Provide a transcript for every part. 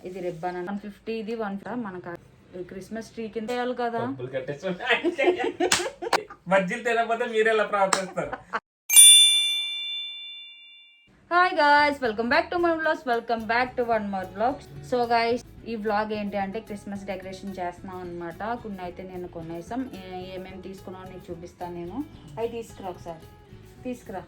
ఇది రిబ్బన్ 150, ఇది 1 మనకు క్రిస్మస్ ట్రీ కింద వేయాలి కదా. బజ్జీలు తినకపోతే మీరు ఎలా ప్రవర్తిస్తారు? Hi guys, welcome back to my vlogs, welcome back to one more vlog. So guys, ఈ వ్లాగ్ ఏంటి అంటే క్రిస్మస్ డెకరేషన్ చేస్తున్నాం అనమాట. కొన్ని అయితే నేను కొనేసాం. ఏమేమి తీసుకున్నావు నీకు చూపిస్తాను. నేను అవి తీసుకురా, ఒకసారి తీసుకురా.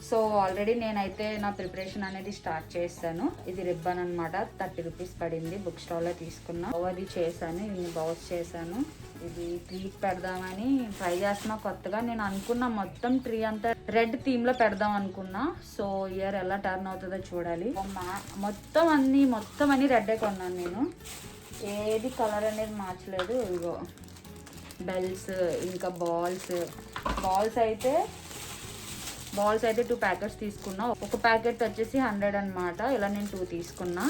సో ఆల్రెడీ నేనైతే నా ప్రిపరేషన్ అనేది స్టార్ట్ చేస్తాను. ఇది రిబ్బన్ అనమాట, 30 రూపీస్ పడింది. బుక్ స్టాల్లో తీసుకున్నా. అది చేశాను, ఇన్ని బౌల్స్ చేశాను. ఇది ట్రీ పెడదామని ట్రై చేస్తున్నా కొత్తగా. నేను అనుకున్నా మొత్తం ట్రీ అంతా రెడ్ థీమ్ లో పెడదాం అనుకున్నా. సో ఇయర్ ఎలా టర్న్ అవుతుందో చూడాలి. మొత్తం అన్ని రెడ్డే కొన్నాను నేను. ఏది కలర్ అనేది మార్చలేదు. ఇగో బెల్స్, ఇంకా బాల్స్ అయితే 2 ప్యాకెట్స్ తీసుకున్నా. ఒక ప్యాకెట్ వచ్చేసి 100 అనమాట. ఇలా నేను 2 తీసుకున్నా.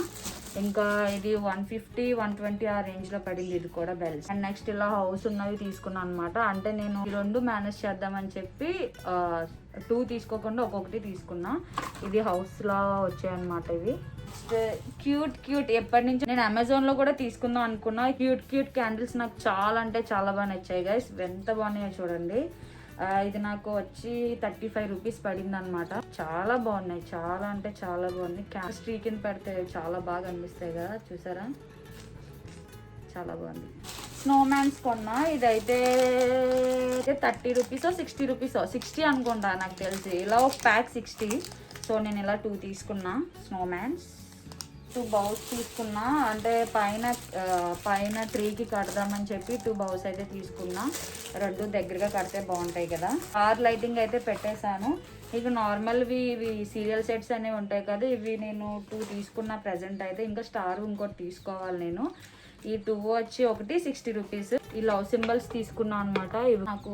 ఇంకా ఇది 150, 120 ఆ రేంజ్ లో పడింది. ఇది కూడా బెల్స్. అండ్ నెక్స్ట్ ఇలా హౌస్ ఉన్నవి తీసుకున్నా అనమాట. అంటే నేను ఈ 2 మేనేజ్ చేద్దామని చెప్పి 2 తీసుకోకుండా ఒక్కొక్కటి తీసుకున్నా. ఇది హౌస్ లా వచ్చాయన్నమాట. ఇవి క్యూట్ ఎప్పటి నుంచి నేను అమెజాన్ లో కూడా తీసుకుందాం అనుకున్నా. క్యూట్ క్యాండిల్స్ నాకు చాలా అంటే చాలా బాగా నచ్చాయి గైస్. ఎంత బాగున్నాయో చూడండి. ఇది నాకు వచ్చి 35 రూపీస్ పడింది అనమాట. చాలా బాగున్నాయి, చాలా అంటే చాలా బాగున్నాయి. క్యాండిల్స్ ట్రీ కింద పెడితే చాలా బాగా అనిపిస్తాయి కదా, చూసారా? చాలా బాగుంది. స్నో మ్యాన్స్ కొన్నా. ఇదైతే 30 రూపీసో 60 రూపీసో, 60 అనుకుంటా నాకు తెలిసి. ఇలా ఒక ప్యాక్ 60. సో నేను ఇలా 2 తీసుకున్నా. స్నో మ్యాన్స్ 2 బౌల్స్ తీసుకున్నా. అంటే పైన ట్రీకి కడదామని చెప్పి 2 బౌల్స్ అయితే తీసుకున్నా. 2 దగ్గరగా కడితే బాగుంటాయి కదా. కార్ లైటింగ్ అయితే పెట్టేశాను. ఇక నార్మల్వి ఇవి సీరియల్ సెట్స్ అనేవి ఉంటాయి కదా, ఇవి నేను 2 తీసుకున్నా ప్రజెంట్ అయితే. ఇంకా స్టార్ ఇంకోటి తీసుకోవాలి నేను. ఈ 2 వచ్చి ఒకటి 60 రూపీస్. ఈ లవ్ సింబల్స్ తీసుకున్నా అనమాట. ఇవి నాకు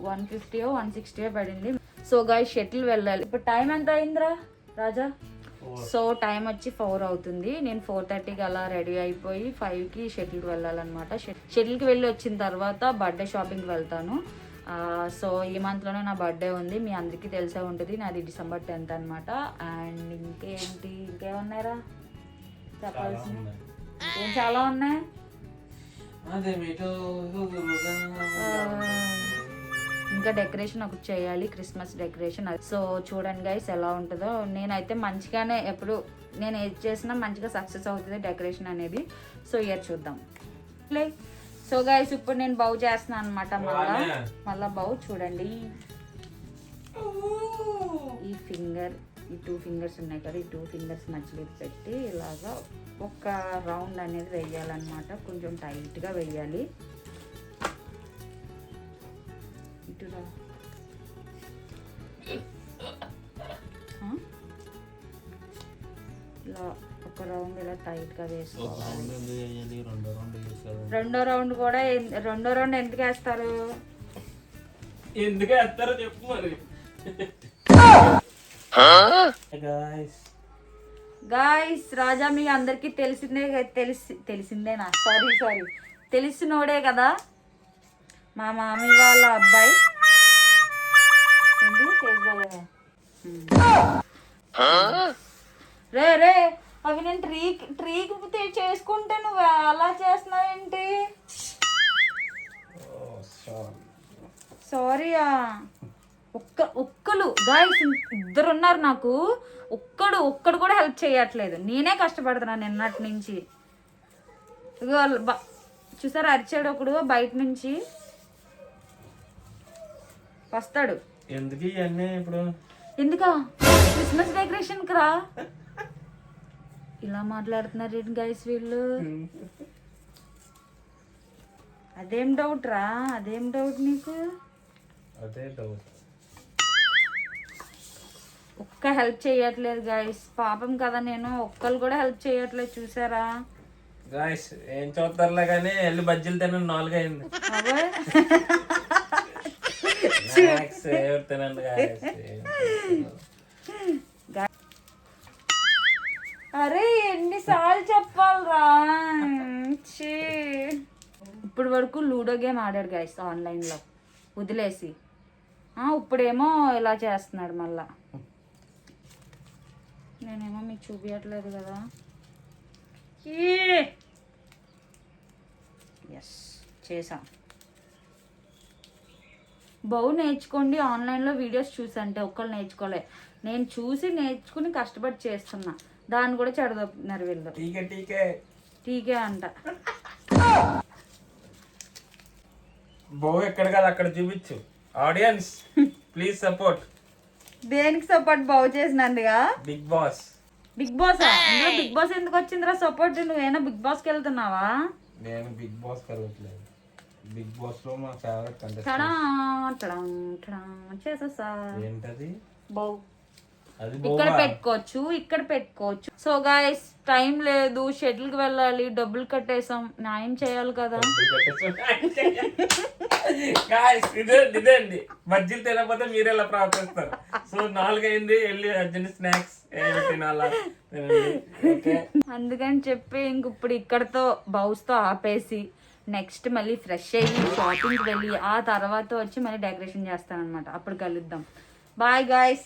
150 160 పడింది. సో గాయ్స్, షటిల్ వెళ్ళాలి. ఇప్పుడు టైం ఎంత అయిందిరా రాజా? సో టైం వచ్చి 4 అవుతుంది. నేను 4:30కి అలా రెడీ అయిపోయి 5కి షటిల్కి వెళ్ళాలన్నమాట. షటిల్కి వెళ్ళి వచ్చిన తర్వాత బర్త్డే షాపింగ్కి వెళ్తాను. సో ఈ మంత్లోనే నా బర్త్డే ఉంది. మీ అందరికీ తెలిసే ఉంటుంది. నాది December 10th అనమాట. అండ్ ఇంకేమున్నాయిరా చెప్పాల్సిన? ఇంకేం చాలా ఉన్నాయి. ఇంకా డెకరేషన్ ఒకటి చేయాలి, క్రిస్మస్ డెకరేషన్. సో చూడండి గైస్ ఎలా ఉంటుందో. నేనైతే మంచిగానే, ఎప్పుడు నేను ఏది చేసినా మంచిగా సక్సెస్ అవుతుంది డెకరేషన్ అనేది. సో ఇయర్ చూద్దాం. సో గైస్, ఇప్పుడు నేను బౌ చేస్తున్నాను అనమాట. మళ్ళా బౌ చూడండి. ఈ 2 ఫింగర్స్ ఉన్నాయి కదా, ఈ 2 ఫింగర్స్ మధ్యలో పెట్టి ఇలాగా ఒక రౌండ్ అనేది వేయాలన్నమాట. కొంచెం టైట్గా వేయాలి. ఇలా ఒక రౌండ్ ఇలా టైట్ గా వేసుకోవాలి. రెండో రౌండ్ ఎందుకు వేస్తారు? చెప్పు మరి. గాయ్స్, రాజా మీ అందరికి తెలిసిందేనా? సారీ తెలిసినోడే కదా, మా మామీ వాళ్ళ అబ్బాయి. రే అవి నేను ట్రీకి చేసుకుంటే నువ్వు అలా చేస్తున్నావేంటి? సారీయా. ఒక్కలు గాయ్స్ 2 ఉన్నారు నాకు. ఒక్కడు కూడా హెల్ప్ చేయట్లేదు. నేనే కష్టపడుతున్నాను నిన్నటి నుంచి. చూసారా, అరిచాడు ఒకడు బయట నుంచి వస్తాడు. ఎందుకా? క్రిస్మస్ డెకరేషన్ కి రా. ఇలా మాట్లాడుతున్నారు ఏంటి గైస్ వీళ్ళు? అదేం డౌట్ రా? అదేం డౌట్ నీకు? ఒక్క హెల్ప్ చేయట్లేదు గైస్. పాపం కదా, నేను ఒక్కరు కూడా హెల్ప్ చేయట్లేదు. చూసారా గాయ్స్? ఏం చూస్తారులే కానీ వెళ్ళి బజ్జీలు తినండి. 4 అయింది. అరే ఎన్నిసార్లు చెప్పాలరా? ఇప్పటి వరకు లూడో గేమ్ ఆడాడు గైస్ ఆన్లైన్లో వదిలేసి. ఇప్పుడేమో ఇలా చేస్తున్నాడు మళ్ళా. నేనేమో మీకు చూపించట్లేదు కదా. ఎస్ చేసాం. బౌ నేర్చుకోండి ఆన్లైన్లో వీడియోస్ చూసి అంటే ఒక్కళ్ళు నేర్చుకోలే, నేను చూసి నేర్చుకుని కష్టపడి చేస్తున్నా. దాన్ని కూడా చెడదొప్పుతున్నారు వీళ్ళు. టీకే అంట. బౌ ఎక్కడ కాదు అక్కడ చూపించు. Audience please support. దేనికి సపోర్ట్? బౌ చేసినందుగా. Big boss. బిగ్ బాస్ ఇందులో బిగ్ బాస్ ఎందుకు వచ్చిందిరా సపోర్ట్? నువ్వేనా బిగ్ బాస్కి వెళ్తున్నావా? నేను బిగ్ బాస్ వెళ్ళట్లేదు. బిగ్ బాస్ లో మా ఫేవరెట్ చేసేసా. ఏంటది? బౌ అది ఇక్కడ పెట్టుకోవచ్చు, ఇక్కడ పెట్టుకోవచ్చు. సో గైస్ టైం లేదు, షెటిల్ కి వెళ్ళాలి, డబ్బులు కట్టేసాం, న్యాయం చేయాలి కదా. ఇదేండి బజ్జీలు తినకపోతే మీరు ఎలా ప్రవర్తిస్తారు? సో 4 అయింది, వెళ్ళి అర్జెంట్ స్నాక్స్ తినాలా. అందుకని చెప్పి ఇంక ఇప్పుడు ఇక్కడతో బౌస్ తో ఆపేసి నెక్స్ట్ మళ్ళీ ఫ్రెష్ అయ్యి షాపింగ్కి వెళ్ళి ఆ తర్వాత వచ్చి మళ్ళీ డెకరేషన్ చేస్తాను అనమాట. అప్పుడు కలుద్దాం. Bye guys.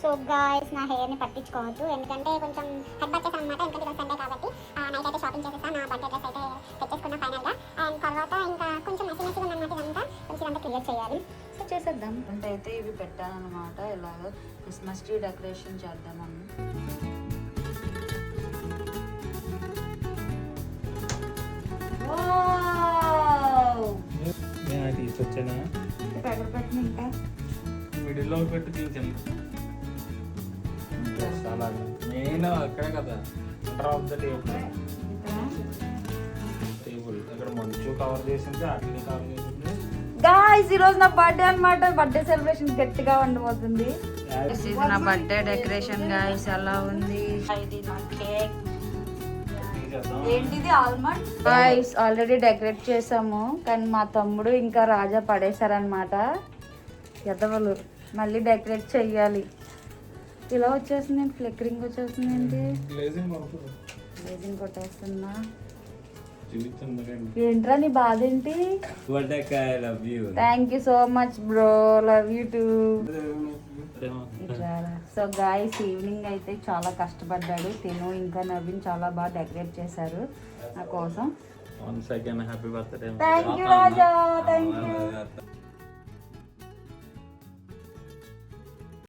సో గాయ్స్ నా హెయిర్ని పట్టించుకోవద్దు, ఎందుకంటే కొంచెం హెడ్ బర్త్ చేశాను అనమాట. ఎందుకంటే ఈరోజు సండే కాబట్టి నైట్ అయితే షాపింగ్ చేసేసాను. నా బర్త్డే డ్రెస్ అయితే తెచ్చేసుకున్నా ఫైనల్గా. అండ్ తర్వాత ఇంకా కొంచెం మెసిగా ఉందన్నమాట. ఇదంతా కొంచెం అంతా క్లియర్ చేయాలి. సో చేసేద్దాం. అంటే అయితే ఇవి పెట్టాను అనమాట. ఇలాగ క్రిస్మస్ ట్రీ డెకరేషన్ చేద్దామని. తీసుకొచ్చానా? మిడిల్లో పెట్టి తీసాను. నేను అక్కడే కదా ఆఫ్ ద టేబుల్ అక్కడ మంచు కవర్ చేసింది, అట్లనే కవర్ చేసింది. గాయ్స్ ఈ రోజు నా బర్త్డే అన్నమాట. బర్త్డే సెలబ్రేషన్ గట్టిగా ఉండబోతుంది. ఇది నా బర్త్డే డెకరేషన్ గాయ్స్. ఎలా ఉంది? ఇది నా కేక్. ఏంటిది? ఆల్మండ్. గాయ్స్ ఆల్రెడీ డెకరేట్ చేసాము, కానీ మా తమ్ముడు ఇంకా రాజా పడేశారనమాట. ఎదవలు మళ్ళీ డెకరేట్ చెయ్యాలి. ఇలా వచ్చేస్తుంది, ఫ్లిక్కరింగ్ వచ్చేస్తుంది. ఏంటి గ్లేజింగ్ కొట్టేస్తున్నా? ఏంట్రా నీ బాధ ఏంటి? Thank you so much bro, love you two. So guys evening అయితే చాలా కష్టపడ్డాడు తిను, ఇంకా నవీన్ చాలా బాగా డెకరేట్ చేశారు నా కోసం. Happy birthday. Thank you Raja, thank you.